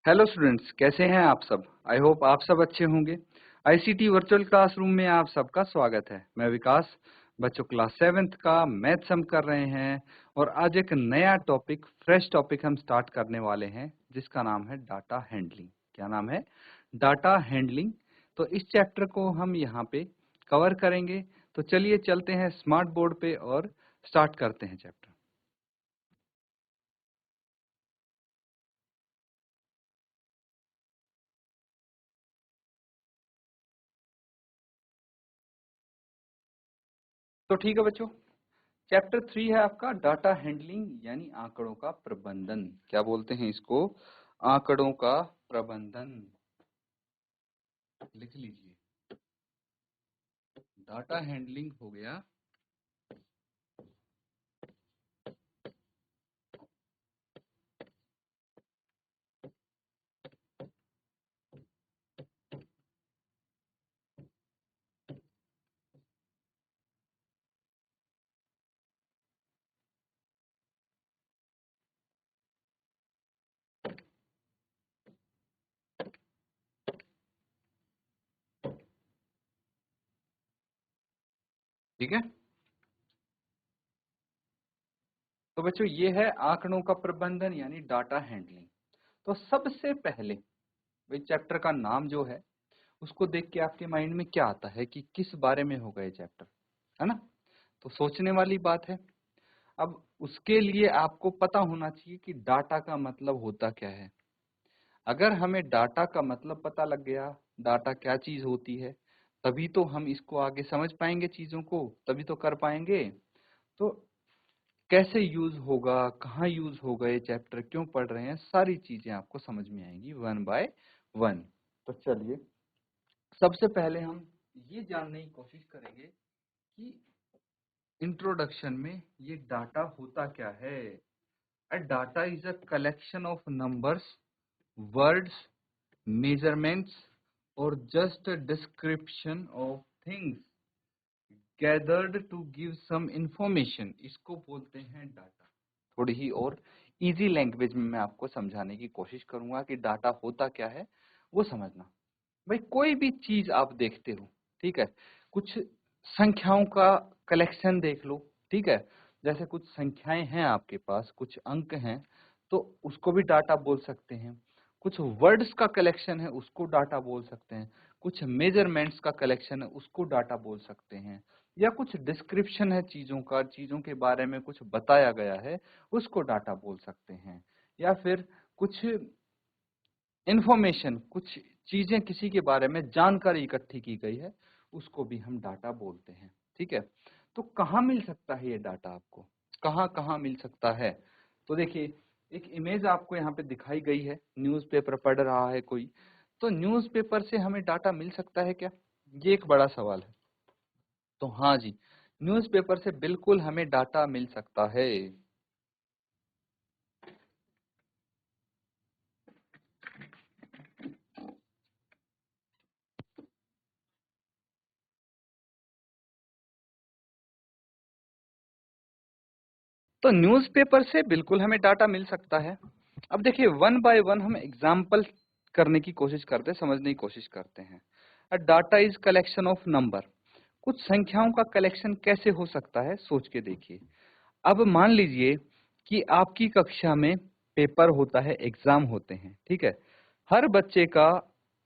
Hello students, कैसे हैं आप सब। आई होप आप सब अच्छे होंगे। आईसीटी वर्चुअल क्लासरूम में आप सबका स्वागत है। मैं विकास, बच्चों क्लास 7th का मैथ्स हम कर रहे हैं और आज एक नया टॉपिक, फ्रेश टॉपिक हम स्टार्ट करने वाले हैं जिसका नाम है डाटा हैंडलिंग। क्या नाम है? Data handling. तो इस चैप्टर को हम यहाँ पे कवर करेंगे। तो चलिए चलते हैं स्मार्ट बोर्ड पे और स्टार्ट करते हैं चैप्टर। तो ठीक है बच्चों, चैप्टर 3 है आपका डाटा हैंडलिंग यानी आंकड़ों का प्रबंधन। क्या बोलते हैं इसको? आंकड़ों का प्रबंधन। लिख लीजिए, डाटा हैंडलिंग हो गया। ठीक है, तो बच्चों ये है आंकड़ों का प्रबंधन यानी डाटा हैंडलिंग। तो सबसे पहले भाई चैप्टर का नाम जो है उसको देख के आपके माइंड में क्या आता है कि किस बारे में होगा ये चैप्टर, है ना? तो सोचने वाली बात है। अब उसके लिए आपको पता होना चाहिए कि डाटा का मतलब होता क्या है। अगर हमें डाटा का मतलब पता लग गया, डाटा क्या चीज होती है, तभी तो हम इसको आगे समझ पाएंगे, चीजों को तभी तो कर पाएंगे। तो कैसे यूज होगा, कहाँ यूज होगा, ये चैप्टर क्यों पढ़ रहे हैं, सारी चीजें आपको समझ में आएंगी वन बाय वन। तो चलिए सबसे पहले हम ये जानने की कोशिश करेंगे कि इंट्रोडक्शन में ये डाटा होता क्या है। अ data is a collection of numbers, words, measurements or just a description of things gathered to give some information, इसको बोलते हैं डाटा। थोड़ी ही और इजी लैंग्वेज में मैं आपको समझाने की कोशिश करूंगा कि डाटा होता क्या है, वो समझना। भाई कोई भी चीज आप देखते हो, ठीक है, कुछ संख्याओं का कलेक्शन देख लो, ठीक है, जैसे कुछ संख्याएं हैं आपके पास, कुछ अंक हैं, तो उसको भी डाटा बोल सकते हैं। कुछ वर्ड्स का कलेक्शन है, उसको डाटा बोल सकते हैं। कुछ मेजरमेंट्स का कलेक्शन है, उसको डाटा बोल सकते हैं। या कुछ डिस्क्रिप्शन है चीजों का, चीजों के बारे में कुछ बताया गया है, उसको डाटा बोल सकते हैं। या फिर कुछ इंफॉर्मेशन, कुछ चीजें किसी के बारे में जानकारी इकट्ठी की गई है, उसको भी हम डाटा बोलते हैं। ठीक है, तो कहाँ मिल सकता है ये डाटा आपको, कहाँ कहाँ मिल सकता है? तो देखिए एक इमेज आपको यहाँ पे दिखाई गई है, न्यूज़पेपर पढ़ रहा है कोई, तो न्यूज़पेपर से हमें डाटा मिल सकता है क्या? ये एक बड़ा सवाल है। तो हाँ जी, न्यूज़पेपर से बिल्कुल हमें डाटा मिल सकता है। तो न्यूज़पेपर से बिल्कुल हमें डाटा मिल सकता है। अब देखिए वन बाय वन हम एग्जाम्पल करने की कोशिश करते हैं, समझने की कोशिश करते हैं। अ data is collection of number. कुछ संख्याओं का कलेक्शन कैसे हो सकता है, सोच के देखिए। अब मान लीजिए कि आपकी कक्षा में पेपर होता है, एग्जाम होते हैं, ठीक है। हर बच्चे का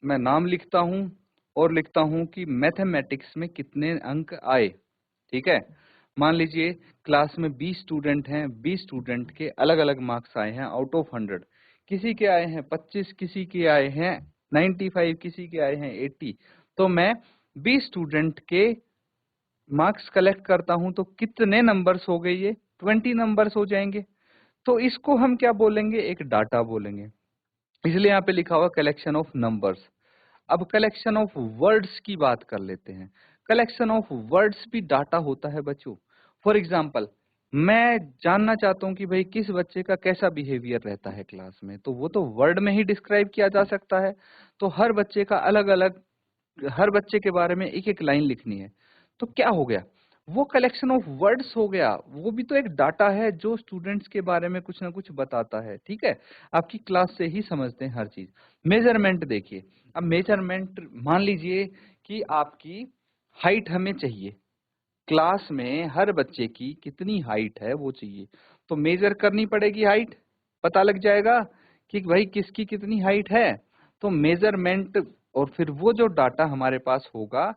मैं नाम लिखता हूँ और लिखता हूँ कि मैथमेटिक्स में कितने अंक आए, ठीक है। मान लीजिए क्लास में 20 स्टूडेंट हैं, 20 स्टूडेंट के अलग अलग मार्क्स आए हैं आउट ऑफ 100। किसी के आए हैं 25, किसी के आए हैं 95, किसी के आए हैं 80। तो मैं 20 स्टूडेंट के मार्क्स कलेक्ट करता हूं तो कितने नंबर्स हो गए? ये 20 नंबर्स हो जाएंगे। तो इसको हम क्या बोलेंगे? एक डाटा बोलेंगे। इसलिए यहाँ पे लिखा हुआ कलेक्शन ऑफ नंबर्स। अब कलेक्शन ऑफ वर्ड्स की बात कर लेते हैं। कलेक्शन ऑफ वर्ड्स भी डाटा होता है बच्चों। फॉर एग्जाम्पल, मैं जानना चाहता हूँ कि भाई किस बच्चे का कैसा बिहेवियर रहता है क्लास में, तो वो तो वर्ड में ही डिस्क्राइब किया जा सकता है। तो हर बच्चे का अलग अलग, हर बच्चे के बारे में एक एक लाइन लिखनी है। तो क्या हो गया, वो कलेक्शन ऑफ वर्ड्स हो गया, वो भी तो एक डाटा है जो स्टूडेंट्स के बारे में कुछ ना कुछ बताता है, ठीक है। आपकी क्लास से ही समझते हैं हर चीज। मेजरमेंट देखिए, अब मेजरमेंट मान लीजिए कि आपकी हाइट हमें चाहिए, क्लास में हर बच्चे की कितनी हाइट है वो चाहिए, तो मेजर करनी पड़ेगी हाइट, पता लग जाएगा कि भाई किसकी कितनी हाइट है। तो मेजरमेंट, और फिर वो जो डाटा हमारे पास होगा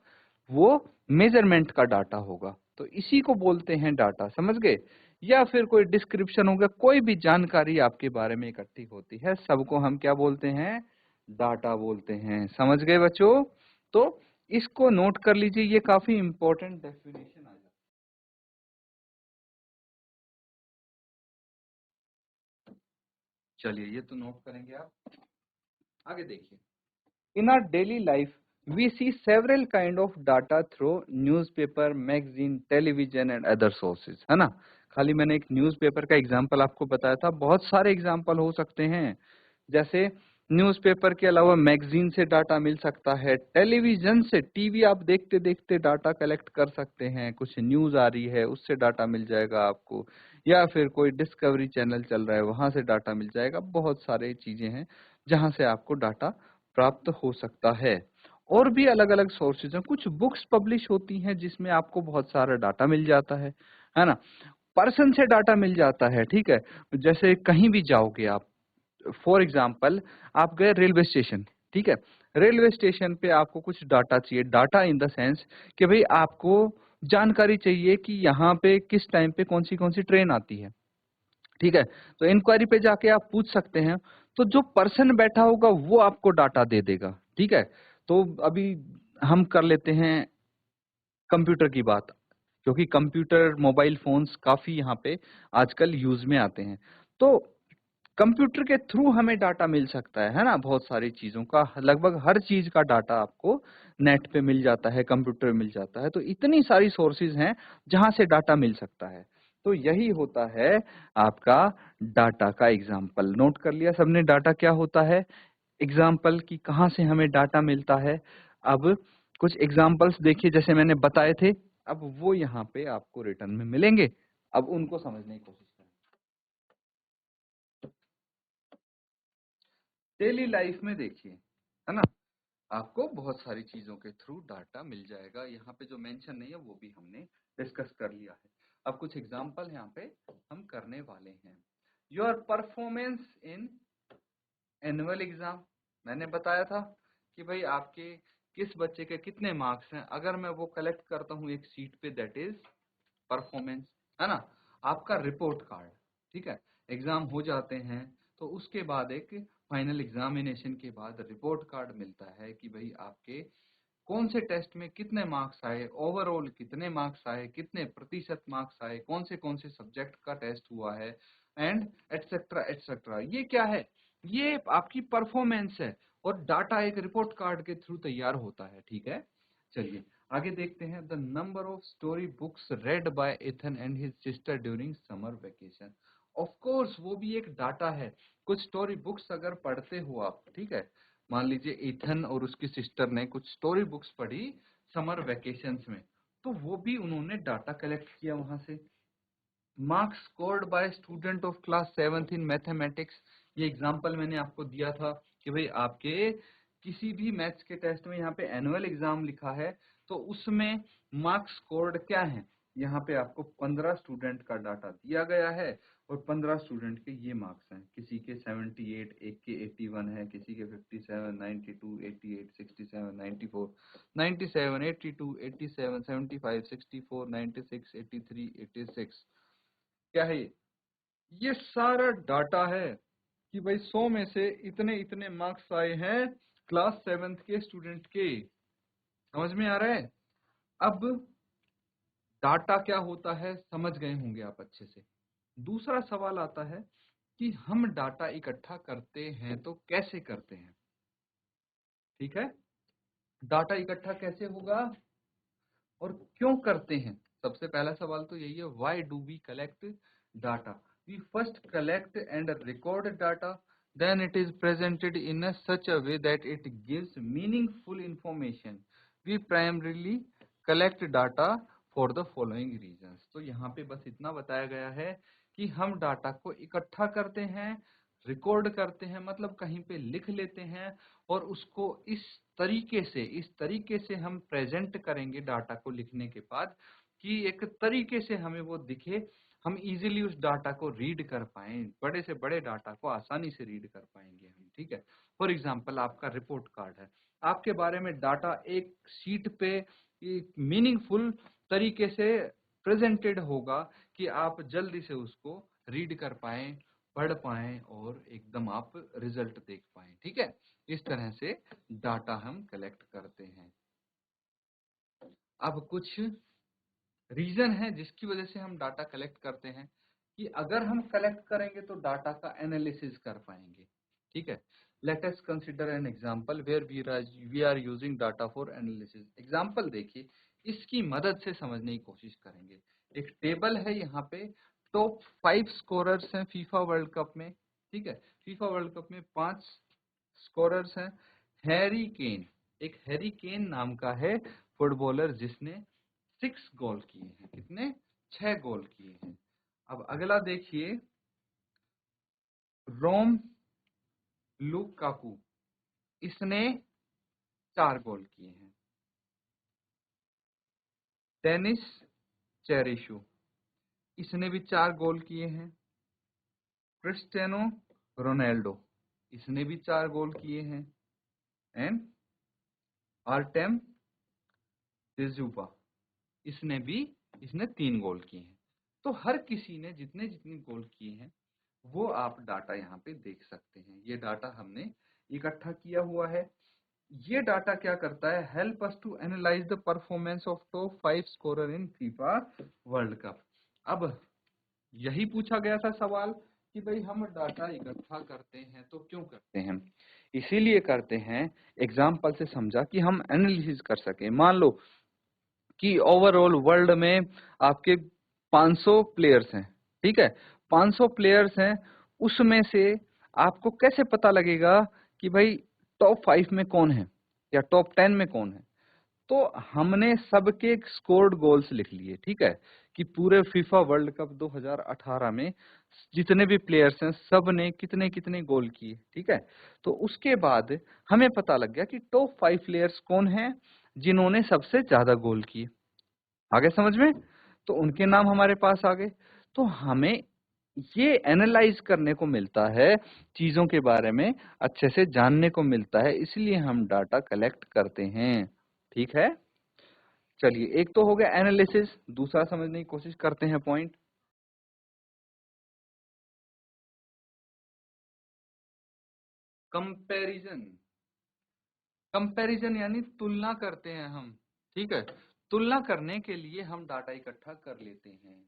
वो मेजरमेंट का डाटा होगा, तो इसी को बोलते हैं डाटा, समझ गए। या फिर कोई डिस्क्रिप्शन हो गया, कोई भी जानकारी आपके बारे में इकट्ठी होती है, सबको हम क्या बोलते हैं, डाटा बोलते हैं, समझ गए बच्चों। तो इसको नोट कर लीजिए, ये काफी इंपॉर्टेंट डेफिनेशन आ जाता है। चलिए ये तो नोट करेंगे आप। आगे देखिए, in our daily life we see several kind of data through newspaper, magazine, television and other sources, है ना। खाली मैंने एक न्यूज़पेपर का एग्जांपल आपको बताया था, बहुत सारे एग्जांपल हो सकते हैं। जैसे न्यूज़पेपर के अलावा मैगजीन से डाटा मिल सकता है, टेलीविजन से, टीवी आप देखते देखते डाटा कलेक्ट कर सकते हैं, कुछ न्यूज़ आ रही है उससे डाटा मिल जाएगा आपको, या फिर कोई डिस्कवरी चैनल चल रहा है वहां से डाटा मिल जाएगा। बहुत सारे चीजें हैं जहां से आपको डाटा प्राप्त हो सकता है। और भी अलग अलग सोर्सेज हैं, कुछ बुक्स पब्लिश होती हैं जिसमें आपको बहुत सारा डाटा मिल जाता है ना। पर्सन से डाटा मिल जाता है, ठीक है। जैसे कहीं भी जाओगे आप, फॉर एग्जाम्पल आप गए रेलवे स्टेशन, ठीक है। रेलवे स्टेशन पे आपको कुछ डाटा चाहिए, डाटा इन द सेंस कि भाई आपको जानकारी चाहिए कि यहाँ पे किस टाइम पे कौन सी ट्रेन आती है, ठीक है। तो इंक्वायरी पे जाके आप पूछ सकते हैं, तो जो पर्सन बैठा होगा वो आपको डाटा दे देगा, ठीक है। तो अभी हम कर लेते हैं कंप्यूटर की बात, क्योंकि कंप्यूटर, मोबाइल फोन्स काफी यहाँ पे आजकल यूज में आते हैं। तो कंप्यूटर के थ्रू हमें डाटा मिल सकता है ना, बहुत सारी चीजों का, लगभग हर चीज का डाटा आपको नेट पे मिल जाता है, कंप्यूटर में मिल जाता है। तो इतनी सारी सोर्सेज हैं जहां से डाटा मिल सकता है। तो यही होता है आपका डाटा का एग्जाम्पल। नोट कर लिया सबने, डाटा क्या होता है, एग्जाम्पल की कहाँ से हमें डाटा मिलता है। अब कुछ एग्जाम्पल्स देखिए जैसे मैंने बताए थे, अब वो यहाँ पे आपको रिटर्न में मिलेंगे, अब उनको समझने की कोशिश करें। डेली लाइफ में देखिए, है ना, आपको बहुत सारी चीजों के थ्रू डाटा मिल जाएगा। यहाँ पे जो मेंशन नहीं है वो भी हमने डिस्कस कर लिया है। अब कुछ एग्जांपल यहाँ पे हम करने वाले हैं। Your performance in annual exam, मैंने बताया था कि भाई आपके किस बच्चे के कितने मार्क्स हैं, अगर मैं वो कलेक्ट करता हूँ एक सीट पे, दैट इज परफॉर्मेंस, है ना। आपका रिपोर्ट कार्ड, ठीक है, एग्जाम हो जाते हैं तो उसके बाद एक फाइनल एग्जामिनेशन के बाद रिपोर्ट कार्ड मिलता है कि भाई आपके कौन से टेस्ट में कितने मार्क्स आए, ओवरऑल कितने मार्क्स आए, कितने प्रतिशत मार्क्स आए, कौन से सब्जेक्ट का टेस्ट हुआ है, एंड एटसेट्रा एटसेट्रा। ये क्या है, ये आपकी परफॉर्मेंस है, और डाटा एक रिपोर्ट कार्ड के थ्रू तैयार होता है, ठीक है। चलिए आगे देखते हैं। The number of story books read by Ethan and his sister during summer vacation, of course वो भी एक डाटा है। कुछ स्टोरी बुक्स अगर पढ़ते हो आप, ठीक है, मान लीजिए इथन और उसकी सिस्टर ने कुछ स्टोरी बुक्स पढ़ी समर वेकेशंस में, तो वो भी उन्होंने डाटा कलेक्ट किया वहां से। Marks scored by student of class 7th in mathematics, ये एग्जांपल मैंने आपको दिया था कि भाई आपके किसी भी मैथ्स के टेस्ट में यहाँ पे एनुअल एग्जाम लिखा है, तो उसमें मार्क्स स्कोर्ड क्या है, यहाँ पे आपको 15 स्टूडेंट का डाटा दिया गया है, और 15 स्टूडेंट के ये मार्क्स हैं, किसी के 78, एक के 81 है, किसी के 57, 92, 88, 67, 94, 97, 82, 87, 75, 64, 96, 83, 86, क्या है ये सारा डाटा है कि भाई 100 में से इतने इतने मार्क्स आए हैं क्लास 7th के स्टूडेंट के। समझ में आ रहा है। अब डाटा क्या होता है समझ गए होंगे आप अच्छे से। दूसरा सवाल आता है कि हम डाटा इकट्ठा करते हैं तो कैसे करते हैं, ठीक है। डाटा इकट्ठा कैसे होगा और क्यों करते हैं, सबसे पहला सवाल तो यही है, why do we collect data. We first collect and record data, then it is presented in a such a way that it gives meaningful information. We primarily collect data for the following reasons. तो यहाँ पे बस इतना बताया गया है कि हम डाटा को इकट्ठा करते हैं, रिकॉर्ड करते हैं, मतलब कहीं पे लिख लेते हैं और उसको इस तरीके से हम प्रेजेंट करेंगे डाटा को लिखने के बाद कि एक तरीके से हमें वो दिखे, हम इजीली उस डाटा को रीड कर पाएं, बड़े से बड़े डाटा को आसानी से रीड कर पाएंगे हम, ठीक है। फॉर एग्जांपल आपका रिपोर्ट कार्ड है, आपके बारे में डाटा एक शीट पे मीनिंगफुल तरीके से प्रेजेंटेड होगा कि आप जल्दी से उसको रीड कर पाएं, पढ़ पाएं और एकदम आप रिजल्ट देख पाएं, ठीक है। इस तरह से डाटा हम कलेक्ट करते हैं। अब कुछ रीजन है जिसकी वजह से हम डाटा कलेक्ट करते हैं कि अगर हम कलेक्ट करेंगे तो डाटा का एनालिसिस कर पाएंगे, ठीक है। Let us consider an example where we are using data for analysis. Example देखिए, इसकी मदद से समझने की कोशिश करेंगे। एक टेबल है, यहाँ पे टॉप 5 स्कोरर्स हैं फीफा वर्ल्ड कप में, ठीक है। फीफा वर्ल्ड कप में 5 स्कोरर्स हैं। हैरी केन, एक हैरी केन नाम का है फुटबॉलर जिसने 6 गोल किए हैं। कितने? 6 गोल किए हैं। अब अगला देखिए, रोम लुकाकू, इसने 4 गोल किए हैं। डेनिस चेरिशू, इसने भी 4 गोल किए हैं। क्रिस्टियानो रोनाल्डो, इसने भी 4 गोल किए हैं। एंड आर्टेम डिजुबा, इसने 3 गोल किए हैं। तो हर किसी ने जितने जितने गोल किए हैं वो आप डाटा यहाँ पे देख सकते हैं। ये डाटा हमने इकट्ठा किया हुआ है। ये डाटा क्या करता है? Help us to analyse the performance of top 5 scorer in FIFA World Cup. अब यही पूछा गया था सवाल कि भाई हम डाटा इकट्ठा करते हैं तो क्यों करते हैं? इसीलिए करते हैं, एग्जाम्पल से समझा, कि हम एनालिसिस कर सके। मान लो कि ओवरऑल वर्ल्ड में आपके 500 प्लेयर्स हैं, ठीक है। 500 प्लेयर्स हैं, उसमें से आपको कैसे पता लगेगा कि भाई टॉप 5 में कौन है या टॉप 10 में कौन है? तो हमने सबके स्कोर्ड गोल्स लिख लिए, ठीक है, कि पूरे फीफा वर्ल्ड कप 2018 में जितने भी प्लेयर्स हैं सब ने कितने कितने गोल किए, ठीक है। तो उसके बाद हमें पता लग गया कि टॉप 5 प्लेयर्स कौन हैं जिन्होंने सबसे ज्यादा गोल किए। आगे समझ में? तो उनके नाम हमारे पास आ गए। तो हमें ये एनालाइज करने को मिलता है, चीजों के बारे में अच्छे से जानने को मिलता है, इसलिए हम डाटा कलेक्ट करते हैं, ठीक है। चलिए, एक तो हो गया एनालिसिस, दूसरा समझने की कोशिश करते हैं पॉइंट कंपैरिजन। कंपैरिजन यानी तुलना करते हैं हम, ठीक है। तुलना करने के लिए हम डाटा इकट्ठा कर लेते हैं।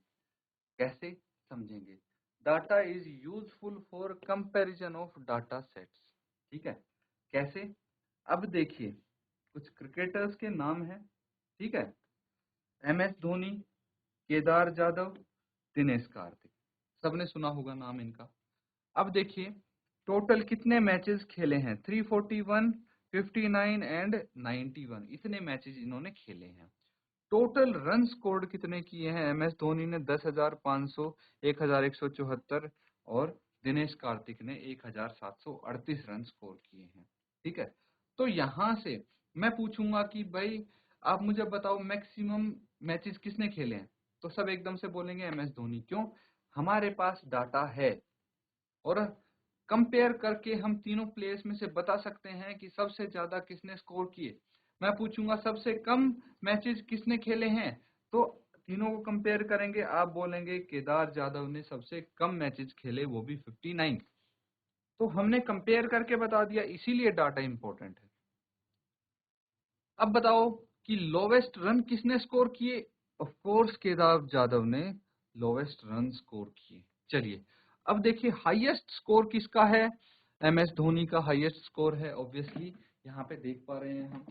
कैसे? समझेंगे। Data is useful for comparison of data sets, ठीक है। कैसे? अब देखिए, कुछ क्रिकेटर्स के नाम हैं, ठीक है। MS धोनी, केदार जाधव, दिनेश कार्तिक, सबने सुना होगा नाम इनका। अब देखिए, टोटल कितने मैचेस खेले हैं? 341, 59 एंड 91, इतने मैचेस इन्होंने खेले हैं। टोटल रन स्कोर्ड कितने किए हैं? MS धोनी ने 10,500, 1,174 और दिनेश कार्तिक ने 1,738 रन स्कोर किए हैं, ठीक है। तो यहां से मैं पूछूंगा कि भाई आप मुझे बताओ मैक्सिमम मैचेस किसने खेले हैं? तो सब एकदम से बोलेंगे MS धोनी। क्यों? हमारे पास डाटा है और कंपेयर करके हम तीनों प्लेयर्स में से बता सकते हैं कि सबसे ज्यादा किसने स्कोर किए। मैं पूछूंगा सबसे कम मैचेस किसने खेले हैं, तो तीनों को कंपेयर करेंगे, आप बोलेंगे केदार जाधव ने सबसे कम मैचेस खेले, वो भी 59। तो हमने कंपेयर करके बता दिया, इसीलिए डाटा इंपॉर्टेंट है। अब बताओ कि लोवेस्ट रन किसने स्कोर किए? ऑफ कोर्स केदार जाधव ने लोवेस्ट रन स्कोर किए। चलिए, अब देखिए हाईएस्ट स्कोर किसका है? MS धोनी का हाईएस्ट स्कोर है, ऑब्वियसली यहाँ पे देख पा रहे हैं हम।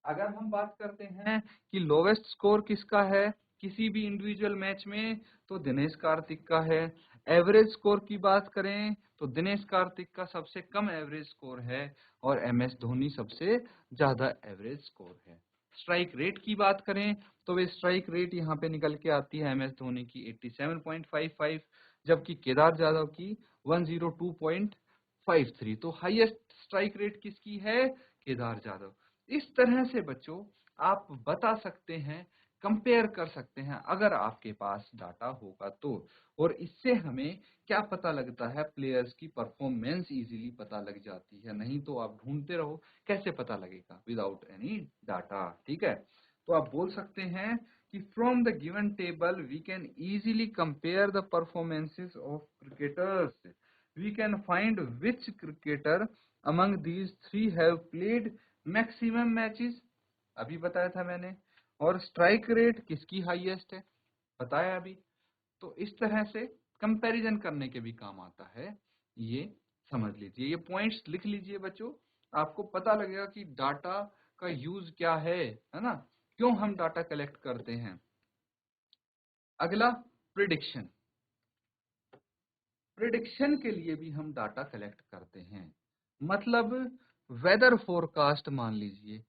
अगर हम बात करते हैं कि लोवेस्ट स्कोर किसका है किसी भी इंडिविजुअल मैच में, तो दिनेश कार्तिक का है। एवरेज स्कोर की बात करें तो दिनेश कार्तिक का सबसे कम एवरेज स्कोर है और MS धोनी सबसे ज्यादा एवरेज स्कोर है। स्ट्राइक रेट की बात करें तो वे स्ट्राइक रेट यहाँ पे निकल के आती है MS धोनी की 87.55, जबकि केदार जाधव की 102.53। तो हाईएस्ट स्ट्राइक रेट किसकी है? केदार जाधव। इस तरह से बच्चों आप बता सकते हैं, कंपेयर कर सकते हैं अगर आपके पास डाटा होगा तो। और इससे हमें क्या पता लगता है? प्लेयर्स की परफॉर्मेंस इजीली पता लग जाती है। नहीं तो आप ढूंढते रहो, कैसे पता लगेगा? Without any data. ठीक है, तो आप बोल सकते हैं कि from the given table we can easily compare the performances of cricketers. We can find which cricketer among these three have played maximum matches, अभी बताया था मैंने। और स्ट्राइक रेट किसकी हाईएस्ट है, बताया अभी। तो इस तरह से कंपैरिजन करने के भी काम आता है, ये समझ लीजिए। ये पॉइंट्स लिख लीजिए बच्चों, आपको पता लगेगा कि डाटा का यूज क्या है ना, क्यों हम डाटा कलेक्ट करते हैं। अगला प्रिडिक्शन। प्रिडिक्शन के लिए भी हम डाटा कलेक्ट करते हैं। मतलब वेदर फोरकास्ट मान लीजिए,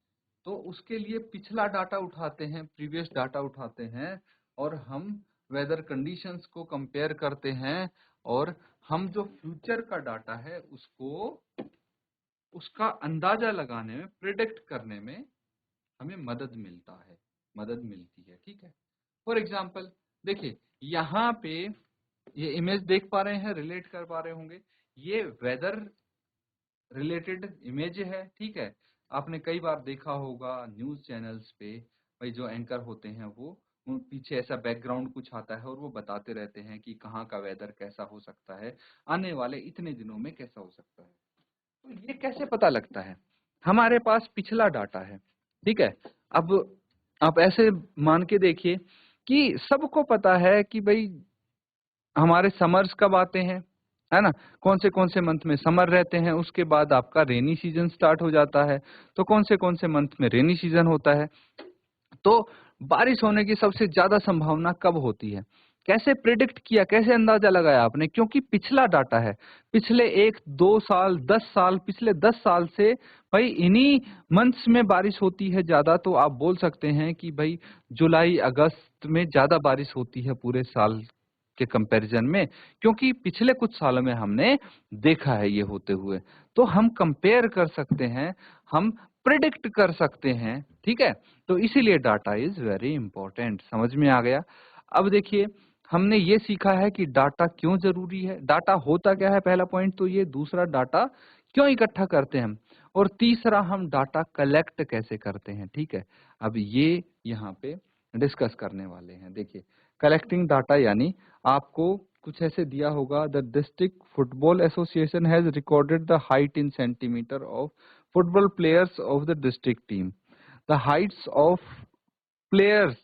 तो उसके लिए पिछला डाटा उठाते हैं, प्रीवियस डाटा उठाते हैं, और हम वेदर कंडीशंस को कंपेयर करते हैं, और हम जो फ्यूचर का डाटा है उसको, उसका अंदाजा लगाने में, प्रिडिक्ट करने में हमें मदद मिलती है। ठीक है, फॉर एग्जाम्पल देखिए यहाँ पे ये इमेज देख पा रहे हैं, रिलेट कर पा रहे होंगे, ये वेदर रिलेटेड इमेज है। ठीक है, आपने कई बार देखा होगा न्यूज चैनल्स पे, भाई जो एंकर होते हैं वो पीछे ऐसा बैकग्राउंड कुछ आता है और वो बताते रहते हैं कि कहाँ का वेदर कैसा हो सकता है, आने वाले इतने दिनों में कैसा हो सकता है। तो ये कैसे पता लगता है? हमारे पास पिछला डाटा है। ठीक है, अब आप ऐसे मान के देखिए कि सबको पता है कि भाई हमारे समर्स कब आते हैं, है ना, कौन से मंथ में समर रहते हैं, उसके बाद आपका रेनी सीजन स्टार्ट हो जाता है। तो कौन से मंथ में रेनी सीजन होता है, तो बारिश होने की सबसे ज्यादा संभावना कब होती है? कैसे प्रिडिक्ट किया, कैसे अंदाजा लगाया आपने? क्योंकि पिछला डाटा है, पिछले 1 2 साल 10 साल, पिछले 10 साल से भाई इन्हीं मंथ्स में बारिश होती है ज्यादा। तो आप बोल सकते हैं कि भाई जुलाई अगस्त में ज्यादा बारिश होती है पूरे साल के कंपैरिजन में, क्योंकि पिछले कुछ सालों में हमने देखा है ये होते हुए। तो हम कंपेयर कर सकते हैं, हम प्रिडिक्ट कर सकते हैं। ठीक है, तो इसीलिए डाटा इज वेरी इंपॉर्टेंट। समझ में आ गया? अब देखिए हमने ये सीखा है कि डाटा क्यों जरूरी है, डाटा होता क्या है, पहला पॉइंट तो ये। दूसरा, डाटा क्यों इकट्ठा करते हैं हम, और तीसरा, हम डाटा कलेक्ट कैसे करते हैं। ठीक है, अब ये यहाँ पे डिस्कस करने वाले हैं। देखिए कलेक्टिंग डाटा यानी आपको कुछ ऐसे दिया होगा, the district football association has recorded the height in centimetre of football players of the district team. The heights of players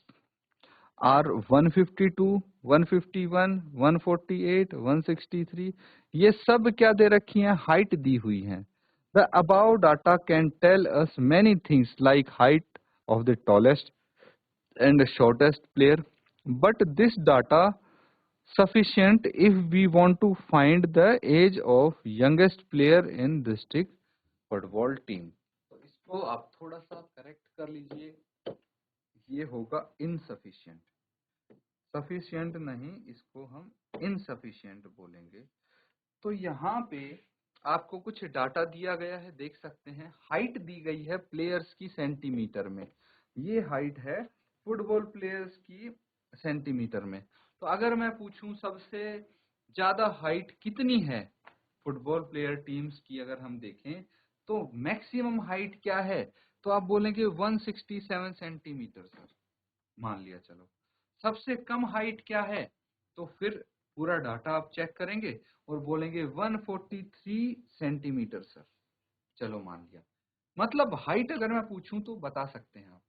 are 152, 151, 148, 163। ये सब क्या दे रखी हैं? हाइट दी हुई है। The above data can tell us many things like height of the tallest and the shortest player, but this data sufficient if we want to find the age of youngest player in district football team. तो इसको आप थोड़ा सा correct कर लीजिए, ये होगा insufficient, sufficient नहीं, इसको हम इनसफिशिएंट बोलेंगे। तो यहाँ पे आपको कुछ डाटा दिया गया है, देख सकते हैं। हाइट दी गई है प्लेयर्स की सेंटीमीटर में, ये हाइट है फुटबॉल प्लेयर्स की सेंटीमीटर में। तो अगर मैं पूछूं सबसे ज्यादा हाइट कितनी है फुटबॉल प्लेयर टीम्स की, अगर हम देखें तो मैक्सिमम हाइट क्या है, तो आप बोलेंगे 167 सेंटीमीटर सर, मान लिया चलो। सबसे कम हाइट क्या है, तो फिर पूरा डाटा आप चेक करेंगे और बोलेंगे 143 सेंटीमीटर सर, चलो मान लिया। मतलब हाइट अगर मैं पूछूं तो बता सकते हैं आप,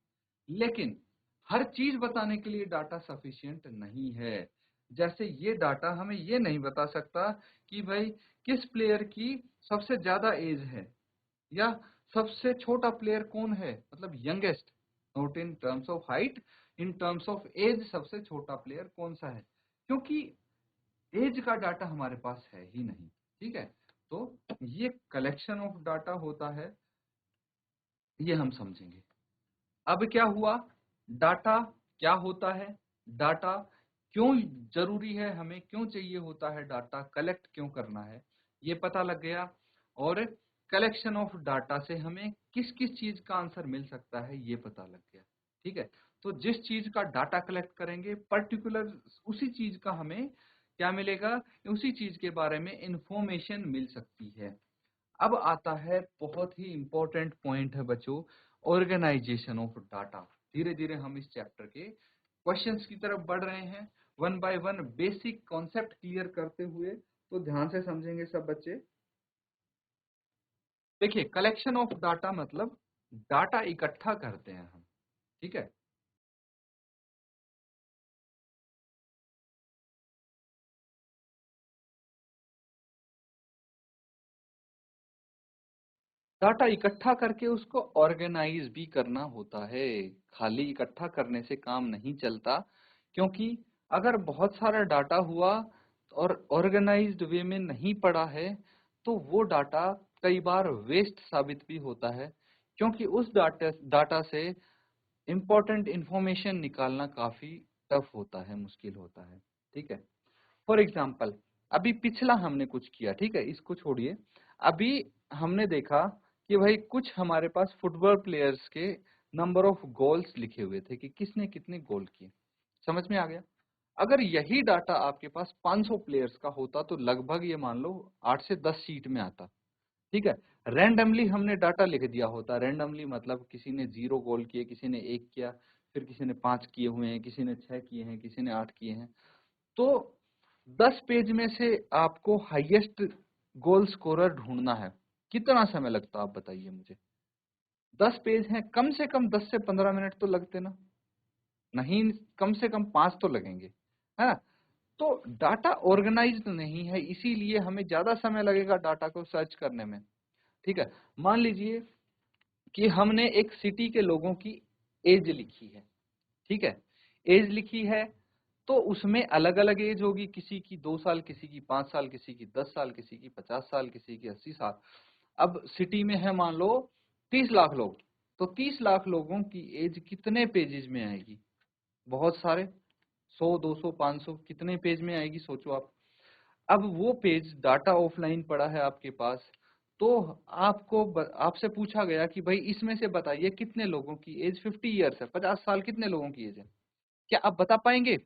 लेकिन हर चीज बताने के लिए डाटा सफिशिएंट नहीं है। जैसे ये डाटा हमें ये नहीं बता सकता कि भाई किस प्लेयर की सबसे ज्यादा एज है, या सबसे छोटा प्लेयर कौन है, मतलब youngest, not in terms of height, in terms of age सबसे छोटा प्लेयर कौन सा है, क्योंकि एज का डाटा हमारे पास है ही नहीं। ठीक है, तो ये कलेक्शन ऑफ डाटा होता है, ये हम समझेंगे। अब क्या हुआ, डाटा क्या होता है, डाटा क्यों जरूरी है, हमें क्यों चाहिए होता है डाटा, कलेक्ट क्यों करना है, ये पता लग गया। और कलेक्शन ऑफ डाटा से हमें किस किस चीज का आंसर मिल सकता है ये पता लग गया। ठीक है, तो जिस चीज का डाटा कलेक्ट करेंगे पर्टिकुलर उसी चीज का हमें क्या मिलेगा, उसी चीज के बारे में इंफॉर्मेशन मिल सकती है। अब आता है बहुत ही इंपॉर्टेंट पॉइंट है बच्चों, ऑर्गेनाइजेशन ऑफ डाटा। धीरे धीरे हम इस चैप्टर के क्वेश्चंस की तरफ बढ़ रहे हैं, one by one basic concept clear करते हुए। तो ध्यान से समझेंगे सब बच्चे। देखिए, कलेक्शन ऑफ डाटा मतलब डाटा इकट्ठा करते हैं हम। ठीक है, डाटा इकट्ठा करके उसको ऑर्गेनाइज भी करना होता है। खाली इकट्ठा करने से काम नहीं चलता, क्योंकि अगर बहुत सारा डाटा हुआ और ऑर्गेनाइज्ड वे में नहीं पड़ा है तो वो डाटा कई बार वेस्ट साबित भी होता है, क्योंकि उस डाटा से इम्पोर्टेंट इंफॉर्मेशन निकालना काफी टफ होता है, मुश्किल होता है। ठीक है, फॉर एग्जाम्पल अभी पिछला हमने कुछ किया, ठीक है, इसको छोड़िए। अभी हमने देखा कि भाई कुछ हमारे पास फुटबॉल प्लेयर्स के नंबर ऑफ गोल्स लिखे हुए थे कि किसने कितने गोल किए। समझ में आ गया। अगर यही डाटा आपके पास 500 प्लेयर्स का होता तो लगभग ये मान लो 8 से 10 शीट में आता। ठीक है, रैंडमली हमने डाटा लिख दिया होता। रैंडमली मतलब किसी ने 0 गोल किए, किसी ने 1 किया, फिर किसी ने 5 किए हुए हैं, किसी ने 6 किए हैं, किसी ने 8 किए हैं। तो 10 पेज में से आपको हाईएस्ट गोल स्कोरर ढूंढना है, कितना समय लगता आप बताइए मुझे। 10 पेज हैं, कम से कम 10 से 15 मिनट तो लगते ना, नहीं कम से कम 5 तो लगेंगे, है ना। तो डाटा ऑर्गेनाइज्ड नहीं है, इसीलिए हमें ज्यादा समय लगेगा डाटा को सर्च करने में। ठीक है, मान लीजिए कि हमने एक सिटी के लोगों की एज लिखी है। ठीक है, एज लिखी है तो उसमें अलग अलग एज होगी, किसी की 2 साल, किसी की 5 साल, किसी की 10 साल, किसी की 50 साल, किसी की 80 साल। अब सिटी में है मान लो 30 लाख लोग, तो 30 लाख लोगों की एज कितने पेजेज में आएगी, बहुत सारे, 100, 200, 500, कितने पेज में आएगी सोचो आप। अब वो पेज डाटा ऑफलाइन पड़ा है आपके पास, तो आपसे पूछा गया कि भाई इसमें से बताइए कितने लोगों की एज 50 ईयर्स है, 50 साल, कितने लोगों की एज है, क्या आप बता पाएंगे।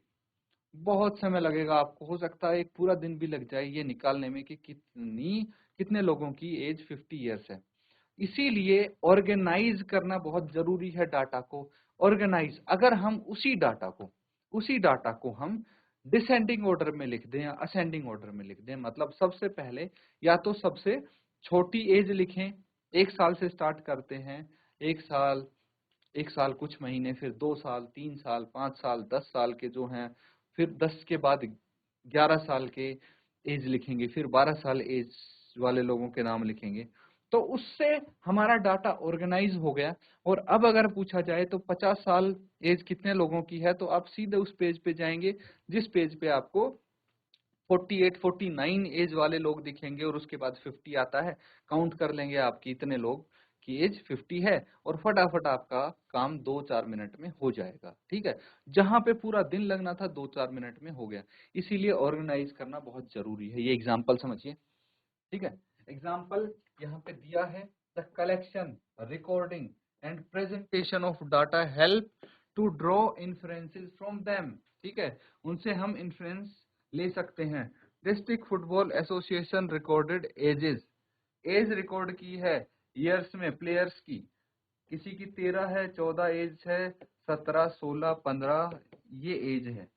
बहुत समय लगेगा आपको, हो सकता है एक पूरा दिन भी लग जाए ये निकालने में कि कितने लोगों की एज 50 ईयर्स है। इसीलिए ऑर्गेनाइज करना बहुत जरूरी है डाटा को। ऑर्गेनाइज, अगर हम उसी डाटा को हम डिसेंडिंग ऑर्डर में लिख दें या असेंडिंग ऑर्डर में लिख दें, मतलब सबसे पहले या तो सबसे छोटी एज लिखें, 1 साल से स्टार्ट करते हैं, 1 साल, 1 साल कुछ महीने, फिर 2 साल, 3 साल, 5 साल, 10 साल के जो हैं, फिर 10 के बाद 11 साल के एज लिखेंगे, फिर 12 साल एज वाले लोगों के नाम लिखेंगे। तो उससे हमारा डाटा ऑर्गेनाइज हो गया। और अब अगर पूछा जाए तो 50 साल एज कितने लोगों की है, तो आप सीधे उस पेज पे जाएंगे जिस पेज पे आपको 48, 49 एज वाले लोग दिखेंगे, और उसके बाद 50 आता है, काउंट कर लेंगे आपकी इतने लोग की एज 50 है, और फटाफट आपका काम 2-4 मिनट में हो जाएगा। ठीक है, जहां पे पूरा दिन लगना था 2-4 मिनट में हो गया। इसीलिए ऑर्गेनाइज करना बहुत जरूरी है। ये एग्जाम्पल समझिए। ठीक है, एग्जाम्पल यहाँ पे दिया है, the collection, recording and presentation of data help to draw inferences from them. ठीक है, उनसे हम इन्फ्रेंस ले सकते हैं। District football association recorded ages, age record की है ईयर्स में प्लेयर्स की, किसी की 13 है, 14 एज है, 17, 16, 15 ये एज है।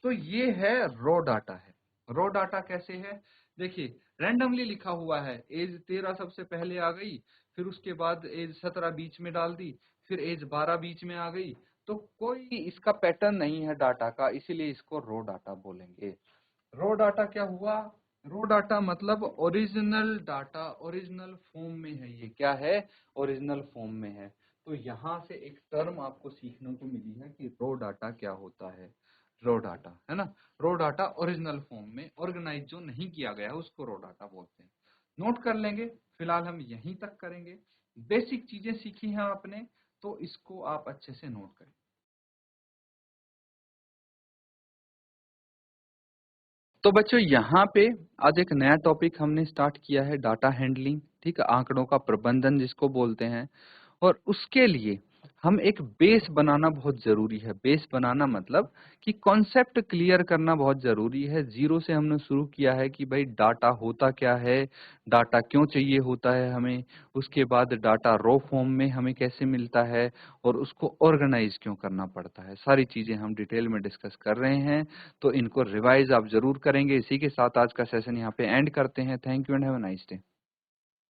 तो ये है रॉ डाटा है। रॉ डाटा कैसे है, देखिए रैंडमली लिखा हुआ है, एज 13 सबसे पहले आ गई, फिर उसके बाद एज 17 बीच में डाल दी, फिर एज 12 बीच में आ गई। तो कोई इसका पैटर्न नहीं है डाटा का, इसीलिए इसको रॉ डाटा बोलेंगे। रॉ डाटा क्या हुआ, रॉ डाटा मतलब ओरिजिनल डाटा, ओरिजिनल फॉर्म में है। ये क्या है, ओरिजिनल फॉर्म में है। तो यहाँ से एक टर्म आपको सीखने को मिली है कि रॉ डाटा क्या होता है। रॉ डाटा है ना, रॉ डाटा ओरिजिनल फॉर्म में ऑर्गेनाइज जो नहीं किया गया है उसको रॉ डाटा बोलते हैं। नोट कर लेंगे, फिलहाल हम यहीं तक करेंगे। बेसिक चीजें सीखी हैं आपने, तो इसको आप अच्छे से नोट करें। तो बच्चों यहाँ पे आज एक नया टॉपिक हमने स्टार्ट किया है, डाटा हैंडलिंग, ठीक है, आंकड़ों का प्रबंधन जिसको बोलते हैं। और उसके लिए हम एक बेस बनाना बहुत जरूरी है। बेस बनाना मतलब कि कॉन्सेप्ट क्लियर करना बहुत जरूरी है। जीरो से हमने शुरू किया है कि भाई डाटा होता क्या है, डाटा क्यों चाहिए होता है हमें, उसके बाद डाटा रॉ फॉर्म में हमें कैसे मिलता है, और उसको ऑर्गेनाइज क्यों करना पड़ता है। सारी चीजें हम डिटेल में डिस्कस कर रहे हैं, तो इनको रिवाइज आप जरूर करेंगे। इसी के साथ आज का सेशन यहाँ पे एंड करते हैं। Thank you and have a nice day.